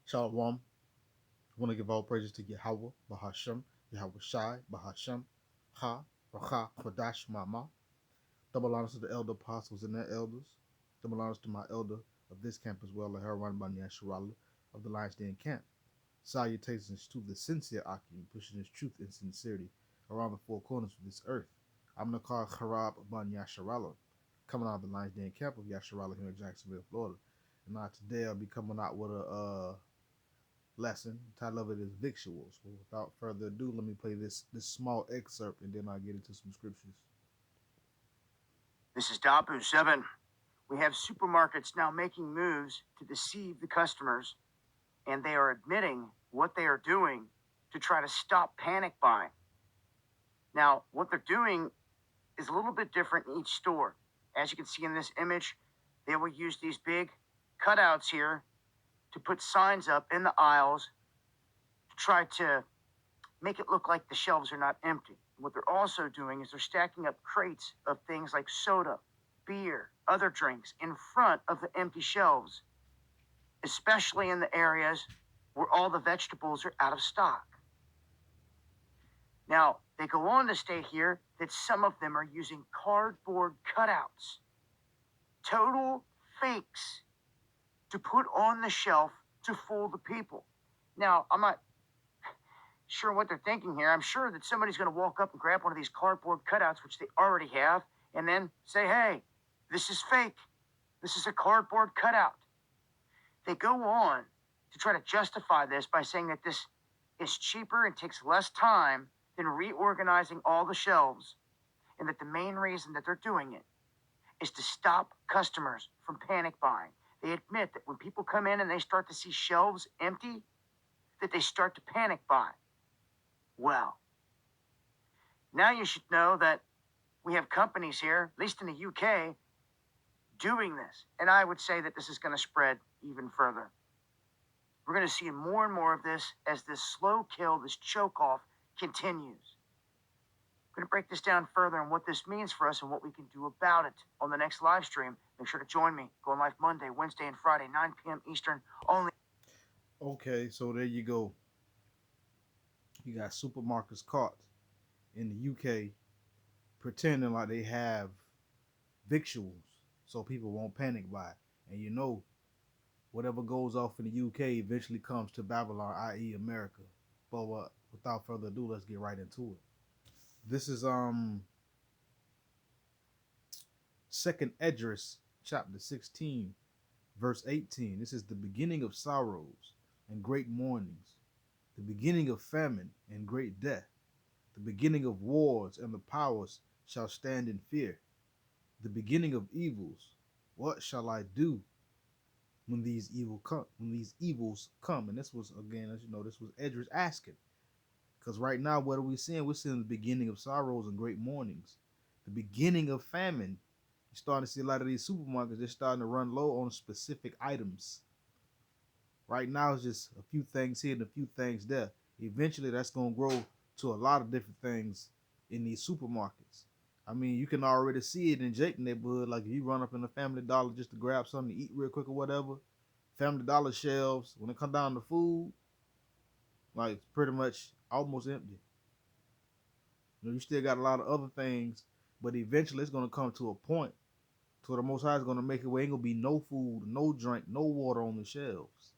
Shalom. I want to give all praises to Yahweh, Bahashem, Yahweh Shai, Bahashem, Ha, Racha, Kodash, Mama. Double honors to the elder apostles and their elders. Double honors to my elder of this camp as well, the Heron Bani Yasharala of the Lion's Den camp. Salutations to the sincere Aki, pushing his truth and sincerity around the four corners of this earth. I'm Nakar Harab Bani Yasharala, coming out of the Lion's Den camp of Yasharala here in Jacksonville, Florida. And today I'll be coming out with a lesson. The title of it is Victuals. Well, without further ado, let me play this small excerpt and then I'll get into some scriptures. This is Dapu 7. We have supermarkets now making moves to deceive the customers, and they are admitting what they are doing to try to stop panic buying. Now, what they're doing is a little bit different in each store. As you can see in this image, they will use these big cutouts here to put signs up in the aisles to try to make it look like the shelves are not empty. What they're also doing is they're stacking up crates of things like soda, beer, other drinks in front of the empty shelves, especially in the areas where all the vegetables are out of stock. Now, they go on to state here that some of them are using cardboard cutouts, total fakes, to put on the shelf to fool the people. Now, I'm not sure what they're thinking here. I'm sure that somebody's going to walk up and grab one of these cardboard cutouts, which they already have, and then say, hey, this is fake. This is a cardboard cutout. They go on to try to justify this by saying that this is cheaper and takes less time than reorganizing all the shelves, and that the main reason that they're doing it is to stop customers from panic buying. They admit that when people come in and they start to see shelves empty, that they start to panic buy. Well, now you should know that we have companies here, at least in the UK, doing this. And I would say that this is going to spread even further. We're going to see more and more of this as this slow kill, this choke off continues. I'm going to break this down further and what this means for us and what we can do about it on the next live stream. Make sure to join me. Going live Monday, Wednesday, and Friday, 9 p.m. Eastern, only. Okay, so there you go. You got supermarkets caught in the UK pretending like they have victuals so people won't panic buy. And you know, whatever goes off in the UK eventually comes to Babylon, i.e. America. But without further ado, let's get right into it. This is Second Esdras chapter 16, verse 18. This is the beginning of sorrows and great mournings, the beginning of famine and great death, the beginning of wars, and the powers shall stand in fear, the beginning of evils. What shall I do when these evils come? And this was, again, as you know, this was Esdras asking. Because right now, what are we seeing? We're seeing the beginning of sorrows and great mournings, the beginning of famine. You're starting to see a lot of these supermarkets, they're starting to run low on specific items. Right now, it's just a few things here and a few things there. Eventually, that's going to grow to a lot of different things in these supermarkets. I mean, you can already see it in Jake neighborhood. Like if you run up in the Family Dollar just to grab something to eat real quick or whatever, Family Dollar shelves, when it come down to food, like it's pretty much almost empty. You know, you still got a lot of other things, but eventually it's gonna come to a point to where the Most High is gonna make it where ain't gonna be no food, no drink, no water on the shelves.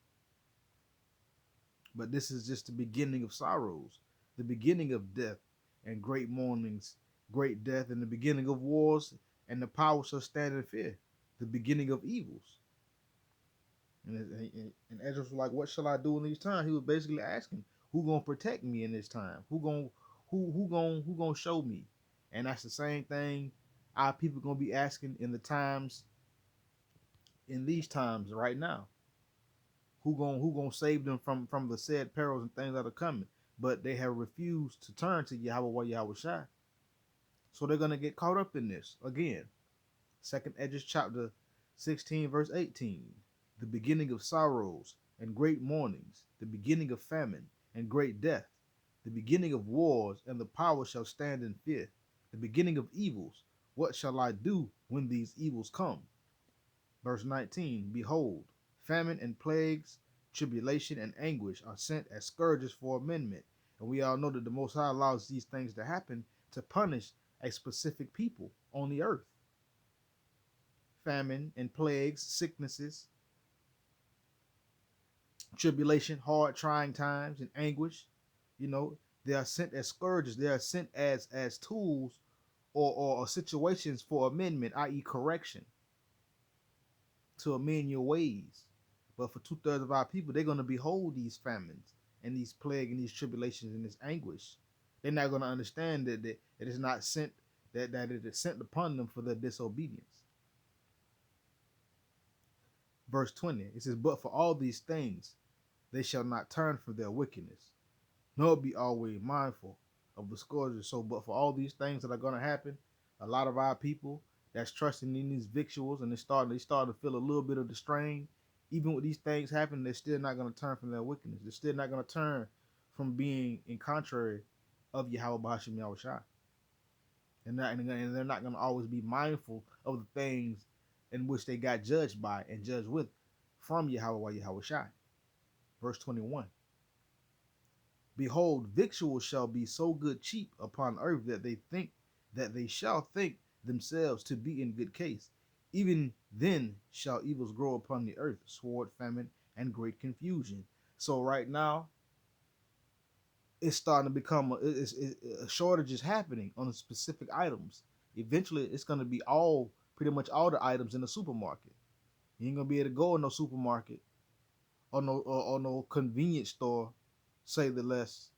But this is just the beginning of sorrows, the beginning of death and great mournings, great death, and the beginning of wars, and the power shall stand in fear, the beginning of evils. And Ezra was like, "What shall I do in these times?" He was basically asking, "Who gonna protect me in this time? Who gonna show me?" And that's the same thing our people gonna be asking in the times, in these times right now. Who gonna save them from the said perils and things that are coming? But they have refused to turn to Yahweh Yahweh Shai. So they're gonna get caught up in this again. Second Esdras chapter 16, verse 18. The beginning of sorrows and great mournings, the beginning of famine and great death, the beginning of wars, and the power shall stand in fear, the beginning of evils. What shall I do when these evils come? Verse 19, behold, famine and plagues, tribulation and anguish are sent as scourges for amendment. And we all know that the Most High allows these things to happen to punish a specific people on the earth. Famine and plagues, sicknesses, tribulation, hard, trying times, and anguish. You know, they are sent as scourges. They are sent as tools or situations for amendment, i.e., correction, to amend your ways. But for 2/3 of our people, they're going to behold these famines and these plague and these tribulations and this anguish. They're not going to understand that it is not sent, that it is sent upon them for their disobedience. Verse 20, it says, but for all these things, they shall not turn from their wickedness, nor be always mindful of the scourges. So, but for all these things that are going to happen, a lot of our people that's trusting in these victuals and they start to feel a little bit of the strain. Even with these things happening, they're still not going to turn from their wickedness. They're still not going to turn from being in contrary of Yahweh Bashim Yahushai. And they're not going to always be mindful of the things in which they got judged by and judged with from Yahweh Yahushai. Verse 21. Behold, victuals shall be so good cheap upon earth that they shall think themselves to be in good case. Even then shall evils grow upon the earth, sword, famine, and great confusion. So right now, it's starting to become a shortage is happening on specific items. Eventually, it's going to be pretty much all the items in the supermarket. You ain't gonna be able to go in no supermarket or no convenience store, say the less,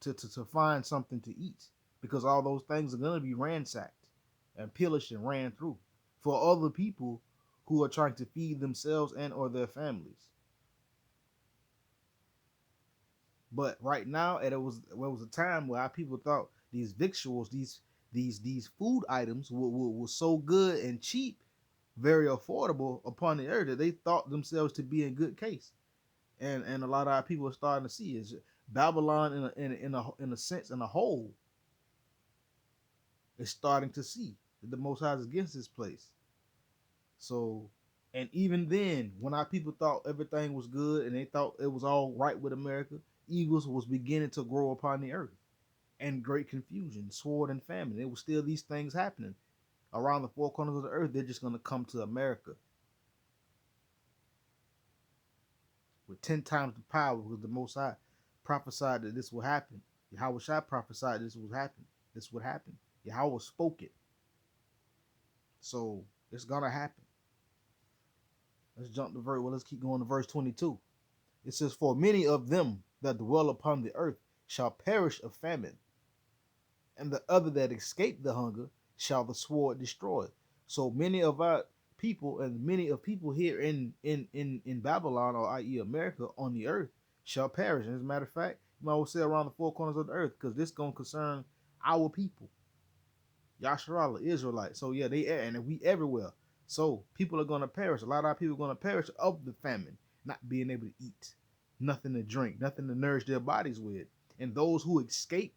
to find something to eat, because all those things are going to be ransacked and pillaged and ran through for other people who are trying to feed themselves and or their families. But right now, it was a time where our people thought these victuals, these food items were so good and cheap, very affordable upon the earth, that they thought themselves to be in good case. And a lot of our people are starting to see is Babylon in a sense, in a whole, is starting to see that the Most High is against this place. So, and even then, when our people thought everything was good and they thought it was all right with America, evils was beginning to grow upon the earth, and great confusion, sword, and famine. There was still these things happening around the four corners of the earth. They're just going to come to America with 10 times the power, because the Most High prophesied that this will happen. Yahweh Shai prophesied this would happen. This would happen. Yahweh spoke it. So it's going to happen. Let's jump to verse. Well, let's keep going to verse 22. It says, for many of them that dwell upon the earth shall perish of famine, and the other that escape the hunger shall the sword destroy. So many of our people and many of people here in Babylon, or i.e. America, on the earth shall perish. And as a matter of fact, you might well say around the four corners of the earth, because this gonna concern our people, Yasharala, Israelite. So yeah, and we everywhere. So people are gonna perish. A lot of our people are gonna perish of the famine, not being able to eat, nothing to drink, nothing to nourish their bodies with. And those who escape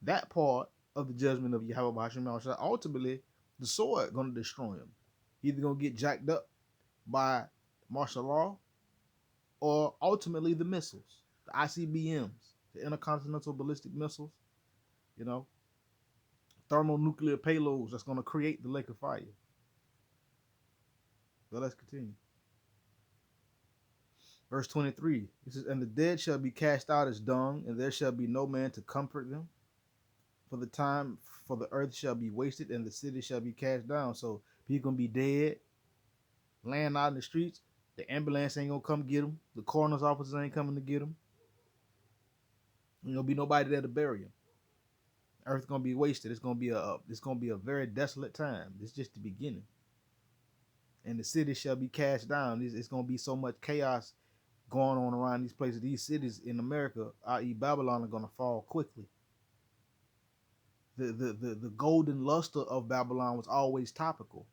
that part of the judgment of Yahweh Bashim Yahushua, ultimately the sword gonna destroy them. Either gonna get jacked up by martial law, or ultimately the missiles, the ICBMs, the intercontinental ballistic missiles, you know, thermonuclear payloads that's gonna create the lake of fire. But let's continue. Verse 23, it says, and the dead shall be cast out as dung, and there shall be no man to comfort them. For the time, for the earth shall be wasted, and the city shall be cast down. So people gonna be dead, laying out in the streets. The ambulance ain't gonna come get them. The coroner's officers ain't coming to get them. Ain't gonna be nobody there to bury them. Earth's gonna be wasted. It's gonna be a very desolate time. It's just the beginning. And the city shall be cast down. It's gonna be so much chaos going on around these places. These cities in America, i.e. Babylon, are gonna fall quickly. The golden luster of Babylon was always topical.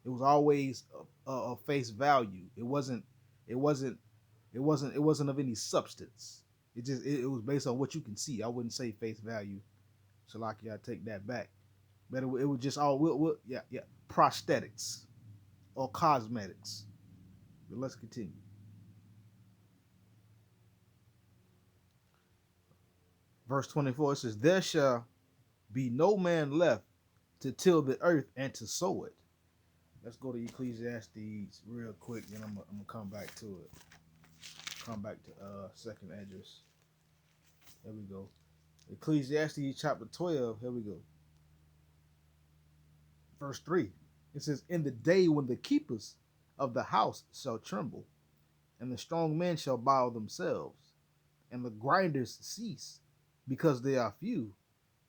It was always a face value. It wasn't of any substance. It was based on what you can see. I wouldn't say face value. Shalaki, I take that back. But it was just all yeah, prosthetics. or cosmetics. But let's continue. Verse 24, it says, there shall be no man left to till the earth and to sow it. Let's go to Ecclesiastes real quick, then I'm gonna come back to it. Come back to second address. There we go. Ecclesiastes chapter 12. Here we go. Verse 3. It says, in the day when the keepers of the house shall tremble, and the strong men shall bow themselves, and the grinders cease, because they are few,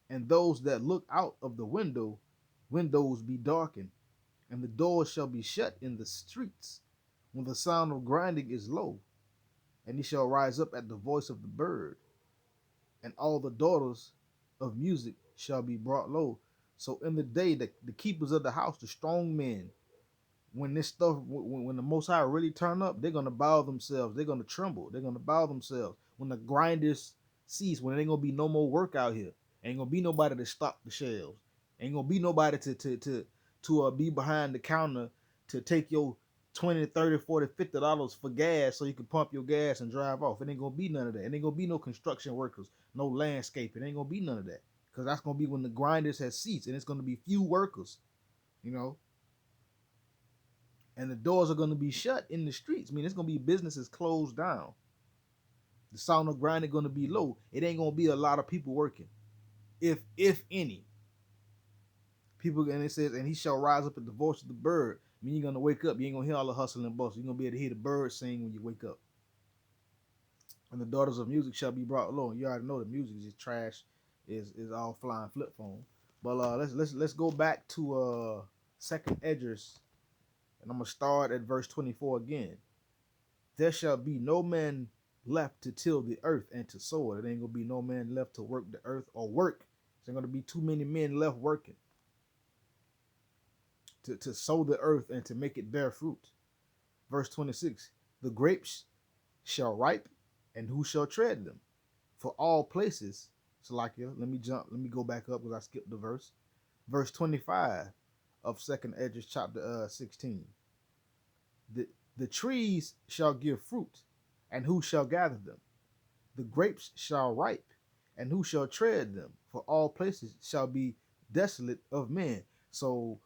and those that look out of the windows be darkened, and the doors shall be shut in the streets, when the sound of grinding is low, and he shall rise up at the voice of the bird, and all the daughters of music shall be brought low. So in the day that the keepers of the house, the strong men, when this stuff, when the Most High really turn up, they're gonna bow themselves. They're gonna tremble. They're gonna bow themselves. When the grinders cease, when there ain't gonna be no more work out here, ain't gonna be nobody to stock the shelves. Ain't gonna be nobody to be behind the counter to take your 20, 30, 40, $50 for gas so you can pump your gas and drive off. It ain't gonna be none of that. It ain't gonna be no construction workers, no landscaping. It ain't gonna be none of that. Because that's gonna be when the grinders has ceased, and it's gonna be few workers, you know, and the doors are going to be shut in the streets. I mean, it's going to be businesses closed down. The sound of grinding going to be low. It ain't going to be a lot of people working, if any. People, and it says, and he shall rise up at the voice of the bird. I mean, you're going to wake up. You ain't going to hear all the hustle and bustle. You're going to be able to hear the bird sing when you wake up. And the daughters of music shall be brought low. You already know the music is trash, is all flying flip phone. But let's go back to second Edges, and I'm gonna start at verse 24 again. There shall be no man left to till the earth and to sow it. It ain't gonna be no man left to work the earth or work. There's gonna be too many men left working to sow the earth and to make it bear fruit. Verse 26, the grapes shall ripe, and who shall tread them? For all places, Salakia, let me go back up because I skipped the verse. Verse 25 of second Esdras chapter 16. The, the trees shall give fruit, and who shall gather them? The grapes shall ripe, and who shall tread them? For all places shall be desolate of men. So,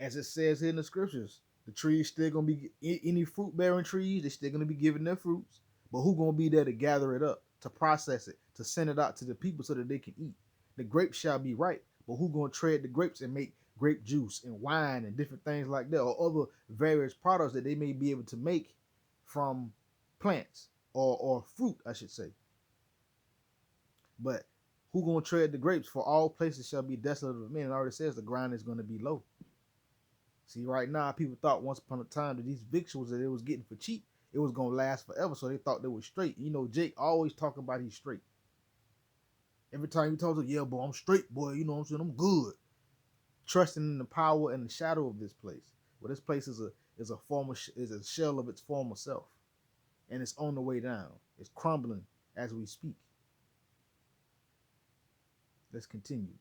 as it says here in the scriptures, the trees still gonna be any fruit bearing trees. They're still gonna be giving their fruits, but who gonna be there to gather it up, to process it, to send it out to the people so that they can eat? The grapes shall be ripe, but who gonna tread the grapes and make grape juice and wine and different things like that, or other various products that they may be able to make from plants or fruit, I should say. But who gonna tread the grapes? For all places shall be desolate of men. It already says the ground is gonna be low. See, right now people thought once upon a time that these victuals that they was getting for cheap, it was gonna last forever. So they thought they were straight. You know, Jake always talking about he's straight. Every time he tells us, yeah, boy, I'm straight, boy. You know what I'm saying? I'm good. Trusting in the power and the shadow of this place. Well, this place is a shell of its former self, and it's on the way down. It's crumbling as we speak. Let's continue.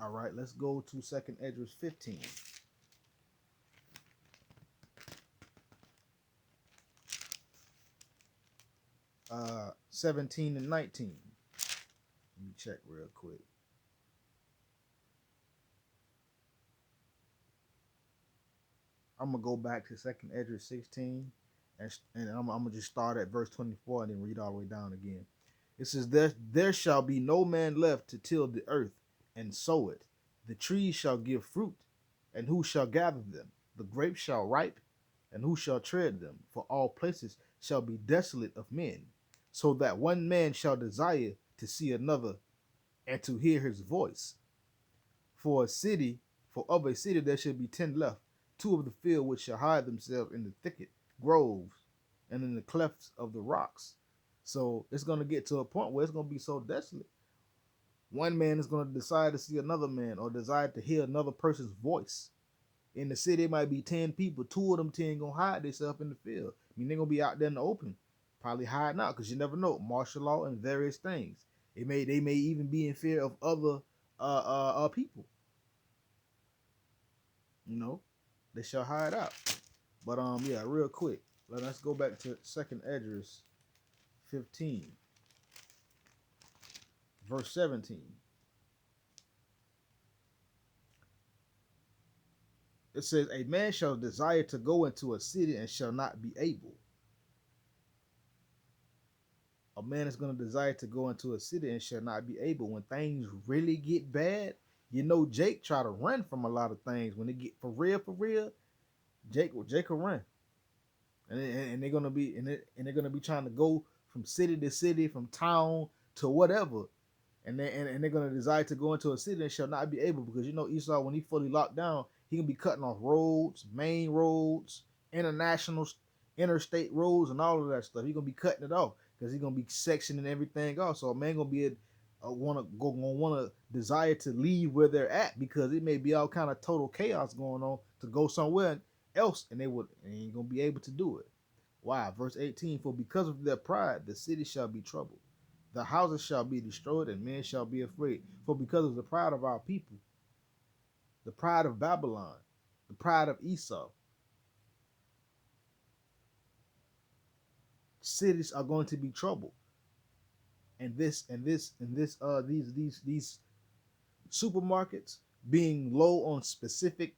All right, let's go to second Esdras 15. 17 and 19. Let me check real quick. I'm gonna go back to second Esdras 16, and I'm gonna just start at verse 24 and then read all the way down again. It says, there shall be no man left to till the earth and sow it. The trees shall give fruit, and who shall gather them? The grapes shall ripe, and who shall tread them? For all places shall be desolate of men, so that one man shall desire to see another and to hear his voice. For a city, for of a city there shall be 10 left, two of the field which shall hide themselves in the thicket, groves, and in the clefts of the rocks. So it's going to get to a point where it's going to be so desolate. One man is going to decide to see another man or desire to hear another person's voice. In the city, it might be 10 people. Two of them 10 going to hide themselves in the field. I mean, they're going to be out there in the open, probably hiding out because you never know. Martial law and various things. They may even be in fear of other people. You know, they shall hide out. But yeah, real quick, let's go back to second Esdras 15, verse 17. It says, "A man shall desire to go into a city and shall not be able." A man is going to desire to go into a city and shall not be able. When things really get bad, you know, Jake try to run from a lot of things. When they get for real, Jake will run, and they're gonna be and they're gonna be trying to go from city to city, from town to whatever, and they're gonna desire to go into a city and shall not be able, because you know Esau, when he fully locked down, he can be cutting off roads, main roads, international, interstate roads, and all of that stuff. He gonna be cutting it off because he's gonna be sectioning everything off. So a man gonna be wanna desire to leave where they're at, because it may be all kind of total chaos going on, to go somewhere else, and they ain't gonna be able to do it. Why? Verse 18, "For because of their pride the city shall be troubled, the houses shall be destroyed, and men shall be afraid." For because of the pride of our people, the pride of Babylon, the pride of Esau, cities are going to be troubled. And these supermarkets being low on specific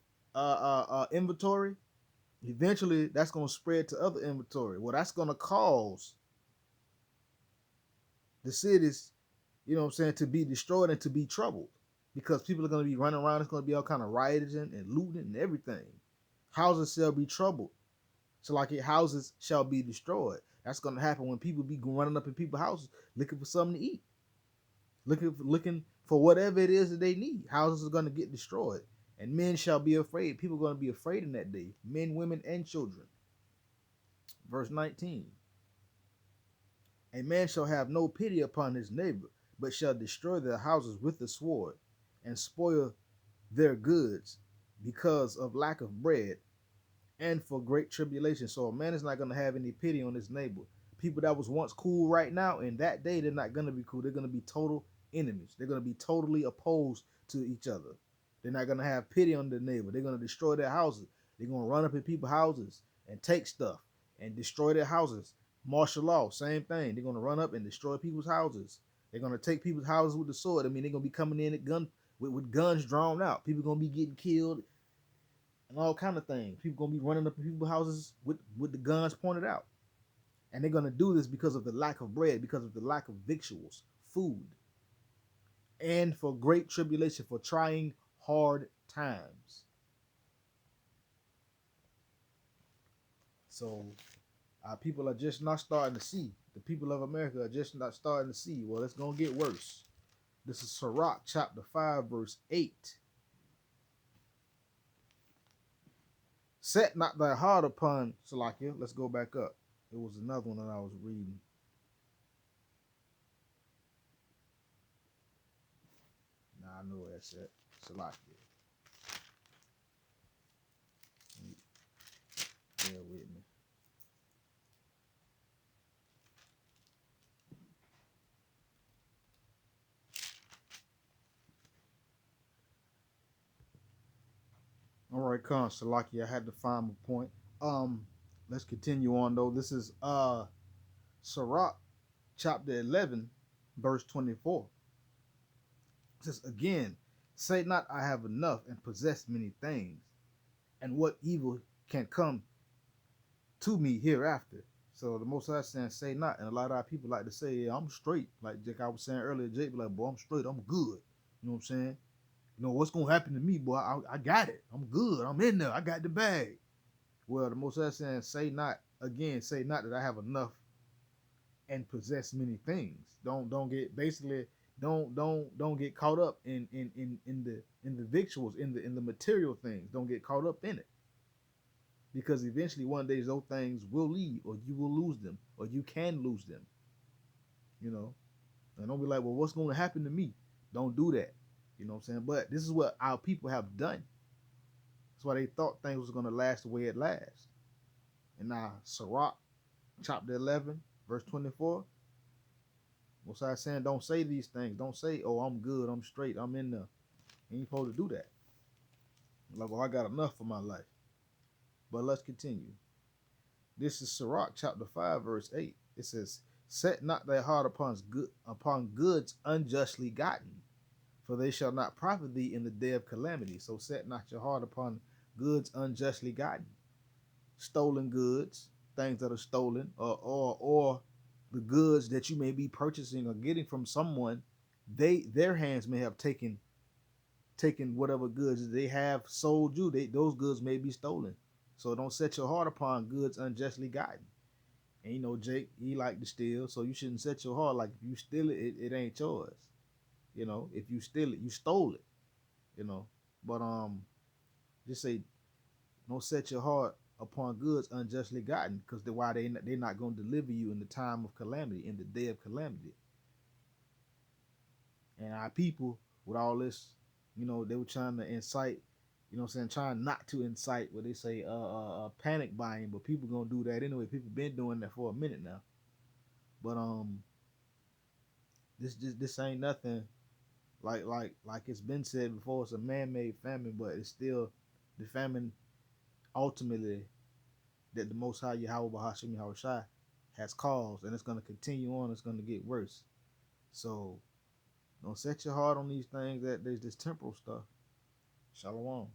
inventory, eventually that's going to spread to other inventory. Well, that's going to cause the cities, you know what I'm saying, to be destroyed and to be troubled, because people are going to be running around. It's going to be all kind of rioting and looting and everything. Houses shall be troubled. So like houses shall be destroyed. That's going to happen when people be running up in people's houses looking for something to eat, looking for whatever it is that they need. Houses are going to get destroyed, and men shall be afraid. People are going to be afraid in that day, men, women, and children. Verse 19, "A man shall have no pity upon his neighbor, but shall destroy their houses with the sword, and spoil their goods because of lack of bread, and for great tribulation." So a man is not going to have any pity on his neighbor. People that was once cool right now, in that day, they're not going to be cool. They're going to be total enemies. They're going to be totally opposed to each other. They're not going to have pity on their neighbor. They're going to destroy their houses. They're going to run up in people's houses and take stuff and destroy their houses. Martial law, same thing. They're going to run up and destroy people's houses. They're going to take people's houses with the sword. I mean, they're going to be coming in with guns drawn out. People going to be getting killed and all kind of things. People gonna be running up in people's houses with the guns pointed out, and they're gonna do this because of the lack of bread, because of the lack of victuals, food, and for great tribulation, for trying hard times. So our people are just not starting to see. The people of America are just not starting to see. Well, it's gonna get worse. This is Sirach chapter 5, verse 8. "Set not thy heart upon," Salakia. Let's go back up. It was another one that I was reading. Nah, I know where that's at. Salakia. Bear with me. All right, Khan Salaki, I had to find my point. Um, let's continue on though. This is Sirach chapter 11, verse 24. It says again, "Say not I have enough and possess many things, and what evil can come to me hereafter." So the Most High saying, "Say not," and a lot of our people like to say, "Yeah, I'm straight." Like Jake, I was saying earlier, Jake be like, "Boy, I'm straight. I'm good." You know what I'm saying? You know what's gonna happen to me, boy? I got it. I'm good. I'm in there. I got the bag. Well, the Most High saying, "Say not again. Say not that I have enough and possess many things." Don't get basically don't get caught up in the victuals, in the material things. Don't get caught up in it, because eventually one day those things will leave, or you will lose them, or you can lose them. You know, and don't be like, "Well, what's going to happen to me?" Don't do that. You know what I'm saying? But this is what our people have done. That's why they thought things was going to last the way it lasts. And now Sirach chapter 11, verse 24. Most I saying, don't say these things. Don't say, "Oh, I'm good, I'm straight, I'm in there." You ain't supposed to do that. Like, well, I got enough for my life. But let's continue. This is Sirach chapter 5, verse 8. It says, set not thy heart upon goods unjustly gotten, for they shall not profit thee in the day of calamity. So set not your heart upon goods unjustly gotten. Stolen goods, things that are stolen, or the goods that you may be purchasing or getting from someone, their hands may have taken whatever goods they have sold you. Those goods may be stolen. So don't set your heart upon goods unjustly gotten. And Jake, he like to steal, so you shouldn't set your heart like if you steal it, it ain't yours. If you steal it, you stole it. You know, but just say don't set your heart upon goods unjustly gotten, because they're not going to deliver you in the time of calamity, in the day of calamity. And our people, with all this, they were trying to incite, what I'm saying, trying not to incite what they say panic buying, but people gonna do that anyway. People been doing that for a minute now. But this ain't nothing like it's been said before. It's a man-made famine, but it's still the famine ultimately that the Most High Yahweh Bahashim Yahushai has caused, and it's gonna continue on. It's gonna get worse. So don't set your heart on these things that there's this temporal stuff. Shalom.